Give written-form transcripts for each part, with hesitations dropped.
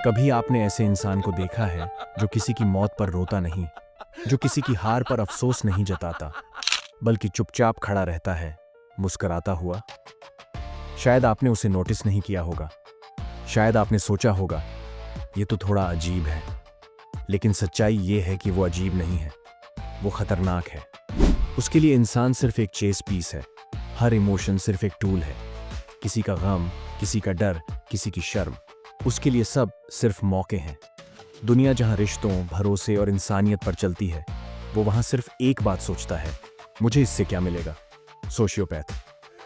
कभी आपने ऐसे इंसान को देखा है जो किसी की मौत पर रोता नहीं, जो किसी की हार पर अफसोस नहीं जताता, बल्कि चुपचाप खड़ा रहता है, मुस्कुराता हुआ? शायद आपने उसे नोटिस नहीं किया होगा, शायद आपने सोचा होगा ये तो थोड़ा अजीब है, लेकिन सच्चाई ये है कि वो अजीब नहीं है, वो खतरनाक है। उसके लिए इंसान सिर्फ एक चेस पीस है, हर इमोशन सिर्फ एक टूल है। किसी का गम, किसी का डर, किसी की शर्म, उसके लिए सब सिर्फ मौके हैं। दुनिया जहां रिश्तों, भरोसे और इंसानियत पर चलती है, वो वहां सिर्फ एक बात सोचता है, मुझे इससे क्या मिलेगा? सोशियोपैथ,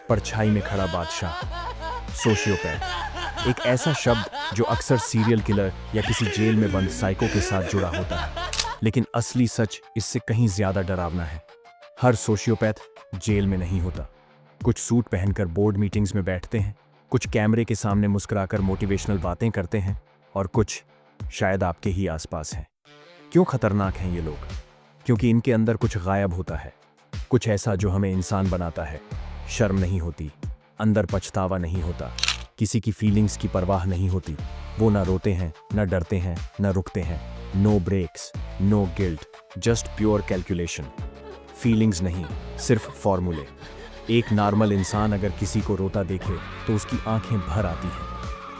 परछाई में खड़ा बादशाह। सोशियोपैथ एक ऐसा शब्द जो अक्सर सीरियल किलर या किसी जेल में बंद साइको के साथ जुड़ा होता है, लेकिन असली सच इससे कहीं ज्यादा डरावना है। हर सोशियोपैथ जेल में नहीं होता। कुछ सूट पहनकर बोर्ड मीटिंग्स में बैठते हैं, कुछ कैमरे के सामने मुस्कुराकर मोटिवेशनल बातें करते हैं, और कुछ शायद आपके ही आसपास हैं। क्यों खतरनाक हैं ये लोग? क्योंकि इनके अंदर कुछ गायब होता है, कुछ ऐसा जो हमें इंसान बनाता है। शर्म नहीं होती, अंदर पछतावा नहीं होता, किसी की फीलिंग्स की परवाह नहीं होती। वो ना रोते हैं, ना डरते हैं, ना रुकते हैं। No breaks, no guilt, just pure calculation. Feelings नहीं, सिर्फ फॉर्मूले। एक नॉर्मल इंसान अगर किसी को रोता देखे तो उसकी आंखें भर आती हैं,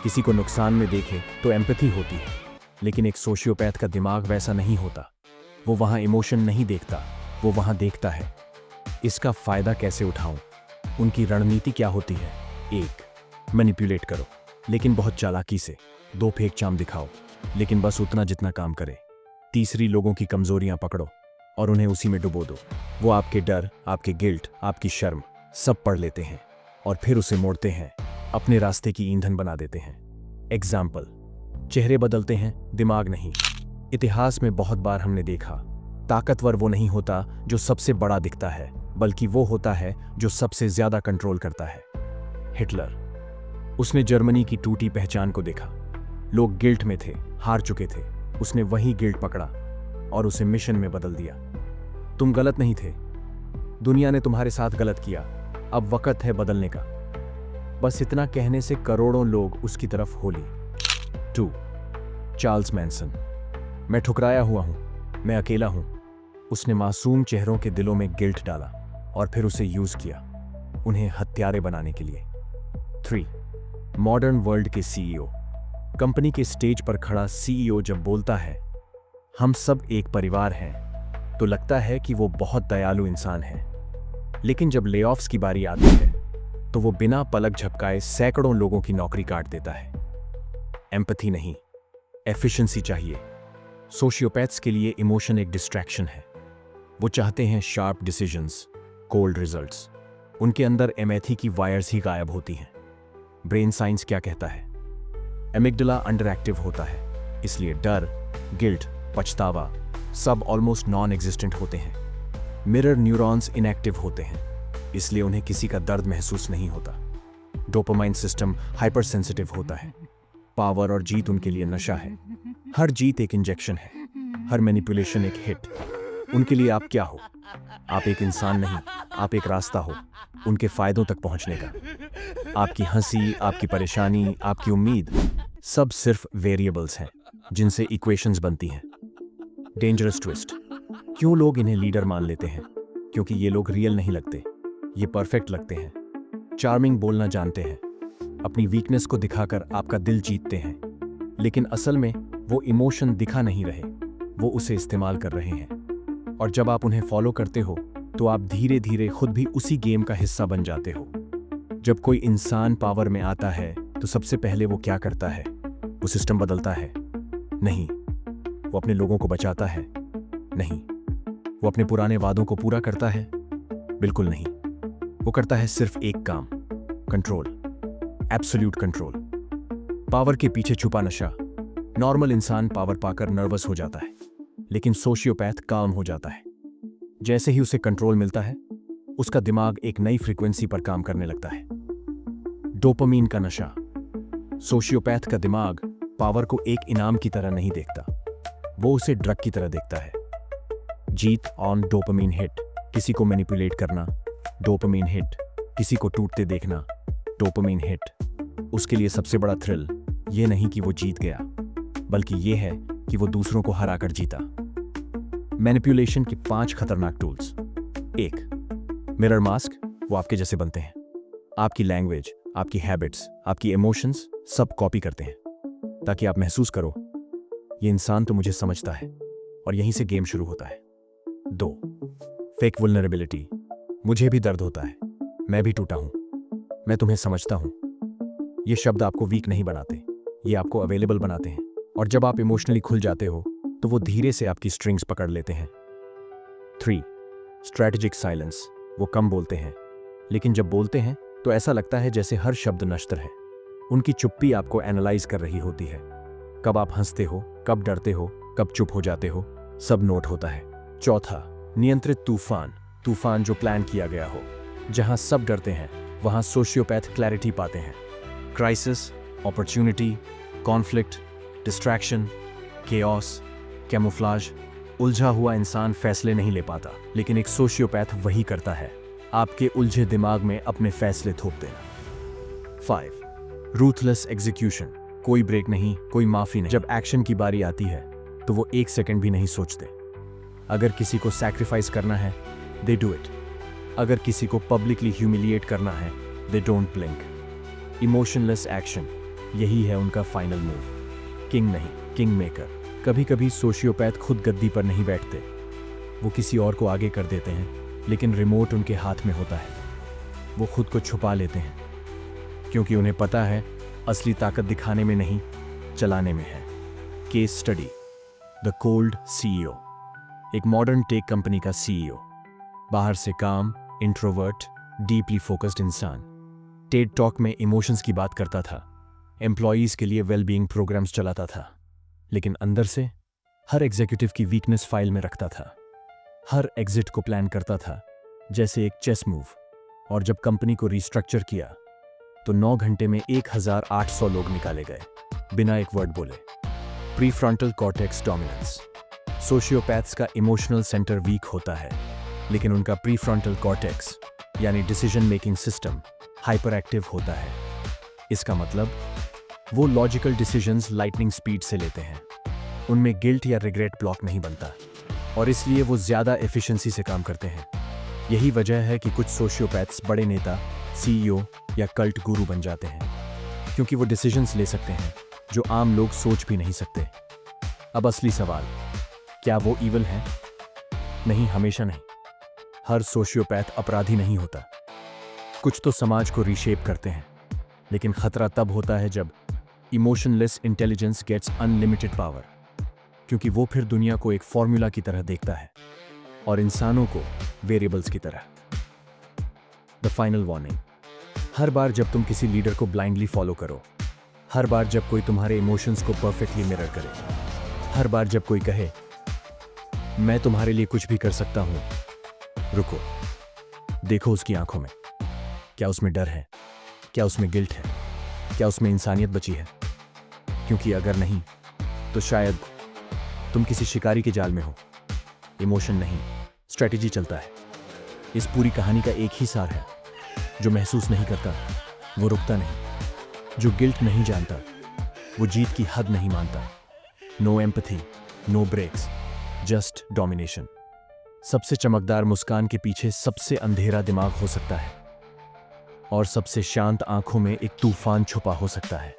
किसी को नुकसान में देखे तो एम्पैथी होती है। लेकिन एक सोशियोपैथ का दिमाग वैसा नहीं होता। वो वहाँ इमोशन नहीं देखता, वो वहाँ देखता है। इसका फायदा कैसे उठाऊं? उनकी रणनीति क्या होती है? 1. मैनिपुलेट करो, लेकिन बहुत चालाकी से। 2. फेक चाम दिखाओ, लेकिन बस उतना जितना काम करे। 3. लोगों की कमजोरियां पकड़ो और उन्हें उसी में डुबो दो। वो आपके डर, आपके गिल्ट, आपकी शर्म सब पढ़ लेते हैं और फिर उसे मोड़ते हैं, अपने रास्ते की ईंधन बना देते हैं। एग्जाम्पल, चेहरे बदलते हैं, दिमाग नहीं। इतिहास में बहुत बार हमने देखा, ताकतवर वो नहीं होता जो सबसे बड़ा दिखता है, बल्कि वो होता है जो सबसे ज्यादा कंट्रोल करता है। हिटलर, उसने जर्मनी की टूटी पहचान को देखा। लोग गिल्ट में थे, हार चुके थे। उसने वही गिल्ट पकड़ा और उसे मिशन में बदल दिया। तुम गलत नहीं थे, दुनिया ने तुम्हारे साथ गलत किया, अब वक्त है बदलने का। बस इतना कहने से करोड़ों लोग उसकी तरफ हो लिए। 2. चार्ल्स मैनसन, मैं ठुकराया हुआ हूं, मैं अकेला हूं। उसने मासूम चेहरों के दिलों में गिल्ट डाला और फिर उसे यूज किया, उन्हें हत्यारे बनाने के लिए। 3. मॉडर्न वर्ल्ड के सीईओ, कंपनी के स्टेज पर खड़ा सीईओ जब बोलता है हम सब एक परिवार हैं, तो लगता है कि वो बहुत दयालु इंसान है। लेकिन जब लेऑफ्स की बारी आती है तो वो बिना पलक झपकाए सैकड़ों लोगों की नौकरी काट देता है। एम्पैथी नहीं, एफिशिएंसी चाहिए। सोशियोपैथ्स के लिए इमोशन एक डिस्ट्रैक्शन है। वो चाहते हैं शार्प डिसीजंस, कोल्ड रिजल्ट्स। उनके अंदर एमेथी की वायर्स ही गायब होती हैं। ब्रेन साइंस क्या कहता है? एमिगडाला अंडर एक्टिव होता है, इसलिए डर, गिल्ट, पछतावा सब ऑलमोस्ट नॉन एग्जिस्टेंट होते हैं। मिरर न्यूरॉन्स इनएक्टिव होते हैं, इसलिए उन्हें किसी का दर्द महसूस नहीं होता। डोपामाइन सिस्टम हाइपर सेंसिटिव होता है। पावर और जीत उनके लिए नशा है। हर जीत एक इंजेक्शन है, हर मैनिपुलेशन एक हिट। उनके लिए आप क्या हो? आप एक इंसान नहीं, आप एक रास्ता हो उनके फायदों तक पहुंचने का। आपकी हंसी, आपकी परेशानी, आपकी उम्मीद सब सिर्फ वेरिएबल्स हैं जिनसे इक्वेशंस बनती हैं। डेंजरस ट्विस्ट, क्यों लोग इन्हें लीडर मान लेते हैं? क्योंकि ये लोग रियल नहीं लगते, ये परफेक्ट लगते हैं। चार्मिंग बोलना जानते हैं, अपनी वीकनेस को दिखाकर आपका दिल जीतते हैं, लेकिन असल में वो इमोशन दिखा नहीं रहे, वो उसे इस्तेमाल कर रहे हैं। और जब आप उन्हें फॉलो करते हो तो आप धीरे धीरे खुद भी उसी गेम का हिस्सा बन जाते हो। जब कोई इंसान पावर में आता है तो सबसे पहले वो क्या करता है? वो सिस्टम बदलता है? नहीं। वो अपने लोगों को बचाता है? नहीं। वो अपने पुराने वादों को पूरा करता है? बिल्कुल नहीं। वो करता है सिर्फ एक काम, कंट्रोल, एब्सोल्यूट कंट्रोल। पावर के पीछे छुपा नशा। नॉर्मल इंसान पावर पाकर नर्वस हो जाता है, लेकिन सोशियोपैथ काम हो जाता है। जैसे ही उसे कंट्रोल मिलता है, उसका दिमाग एक नई फ्रीक्वेंसी पर काम करने लगता है। डोपामीन का नशा। सोशियोपैथ का दिमाग पावर को एक इनाम की तरह नहीं देखता, वो उसे ड्रग की तरह देखता है। जीत ऑन डोपामीन हिट, किसी को मैनिपुलेट करना, डोपामीन हिट, किसी को टूटते देखना, डोपामीन हिट। उसके लिए सबसे बड़ा थ्रिल ये नहीं कि वो जीत गया, बल्कि ये है कि वो दूसरों को हराकर जीता। मैनिपुलेशन के 5 खतरनाक टूल्स। 1, mirror mask. वो आपके जैसे बनते हैं। आपकी लैंग्वेज, आपकी हैबिट्स, आपकी इमोशंस सब कॉपी करते हैं ताकि आप महसूस करो ये इंसान तो मुझे समझता है, और यहीं से गेम शुरू होता है। 2, फेक वुल्नरेबिलिटी। मुझे भी दर्द होता है, मैं भी टूटा हूं, मैं तुम्हें समझता हूं। ये शब्द आपको वीक नहीं बनाते, ये आपको अवेलेबल बनाते हैं, और जब आप इमोशनली खुल जाते हो तो वो धीरे से आपकी स्ट्रिंग्स पकड़ लेते हैं। 3, स्ट्रैटेजिक साइलेंस। वो कम बोलते हैं, लेकिन जब बोलते हैं तो ऐसा लगता है जैसे हर शब्द नश्तर है। उनकी चुप्पी आपको एनालाइज कर रही होती है। कब आप हंसते हो, कब डरते हो, कब चुप हो जाते हो, सब नोट होता है। 4, नियंत्रित तूफान। तूफान जो प्लान किया गया हो। जहां सब डरते हैं वहां सोशियोपैथ क्लैरिटी पाते हैं। Crisis, opportunity, conflict, distraction, chaos, camouflage. उलझा हुआ इंसान फैसले नहीं ले पाता, लेकिन एक सोशियोपैथ वही करता है, आपके उलझे दिमाग में अपने फैसले थोप देना। 5, रूथलेस एग्जीक्यूशन। कोई ब्रेक नहीं, कोई माफी नहीं। जब एक्शन की बारी आती है तो वो 1 सेकंड भी नहीं सोचते। अगर किसी को सैक्रिफाइस करना है, दे डू इट। अगर किसी को पब्लिकली ह्यूमिलिएट करना है, they don't blink. Emotionless action, यही है उनका फाइनल मूव। किंग नहीं, किंग मेकर। कभी कभी सोशियोपैथ खुद गद्दी पर नहीं बैठते, वो किसी और को आगे कर देते हैं, लेकिन रिमोट उनके हाथ में होता है। वो खुद को छुपा लेते हैं, क्योंकि उन्हें पता है असली ताकत दिखाने में नहीं, चलाने में है। Case study, the cold CEO. एक मॉडर्न टेक कंपनी का सीईओ, बाहर से काम, इंट्रोवर्ट, डीपली फोकस्ड इंसान। टेड टॉक में इमोशंस की बात करता था, एम्प्लॉयज के लिए वेलबीइंग प्रोग्राम्स चलाता था, लेकिन अंदर से हर एग्जीक्यूटिव की वीकनेस फाइल में रखता था। हर एग्जिट को प्लान करता था जैसे एक चेस मूव। और जब कंपनी को रिस्ट्रक्चर किया तो 9 घंटे में 1800 लोग निकाले गए, बिना एक वर्ड बोले। Prefrontal cortex dominance. सोशियोपैथ्स का इमोशनल सेंटर वीक होता है, लेकिन उनका प्रीफ्रंटल कॉर्टेक्स यानी decision making system hyper active होता है। इसका मतलब वो लॉजिकल डिसीजंस लाइटनिंग स्पीड से लेते हैं। उनमें गिल्ट या रिग्रेट ब्लॉक नहीं बनता, और इसलिए वो ज्यादा एफिशिएंसी से काम करते हैं। यही वजह है कि कुछ सोशियोपैथ्स बड़े नेता, सीईओ या कल्ट गुरु बन जाते हैं, क्योंकि वो डिसीजंस ले सकते हैं जो आम लोग सोच भी नहीं सकते। अब असली सवाल, क्या वो इविल हैं? नहीं, हमेशा नहीं। हर सोशियोपैथ अपराधी नहीं होता। कुछ तो समाज को रीशेप करते हैं, लेकिन खतरा तब होता है जब emotionless intelligence gets unlimited power, क्योंकि वो फिर दुनिया को एक फॉर्मूला की तरह देखता है और इंसानों को वेरिएबल्स की तरह। द फाइनल वार्निंग, हर बार जब तुम किसी लीडर को ब्लाइंडली फॉलो करो, हर बार जब कोई तुम्हारे इमोशंस को परफेक्टली मिरर करे, हर बार जब कोई कहे मैं तुम्हारे लिए कुछ भी कर सकता हूं, रुको, देखो उसकी आंखों में। क्या उसमें डर है? क्या उसमें गिल्ट है? क्या उसमें इंसानियत बची है? क्योंकि अगर नहीं तो शायद तुम किसी शिकारी के जाल में हो। इमोशन नहीं, स्ट्रेटेजी चलता है। इस पूरी कहानी का एक ही सार है, जो महसूस नहीं करता वो रुकता नहीं, जो गिल्ट नहीं जानता वो जीत की हद नहीं मानता। No empathy, no breaks, just domination. सबसे चमकदार मुस्कान के पीछे सबसे अंधेरा दिमाग हो सकता है, और सबसे शांत आंखों में एक तूफान छुपा हो सकता है।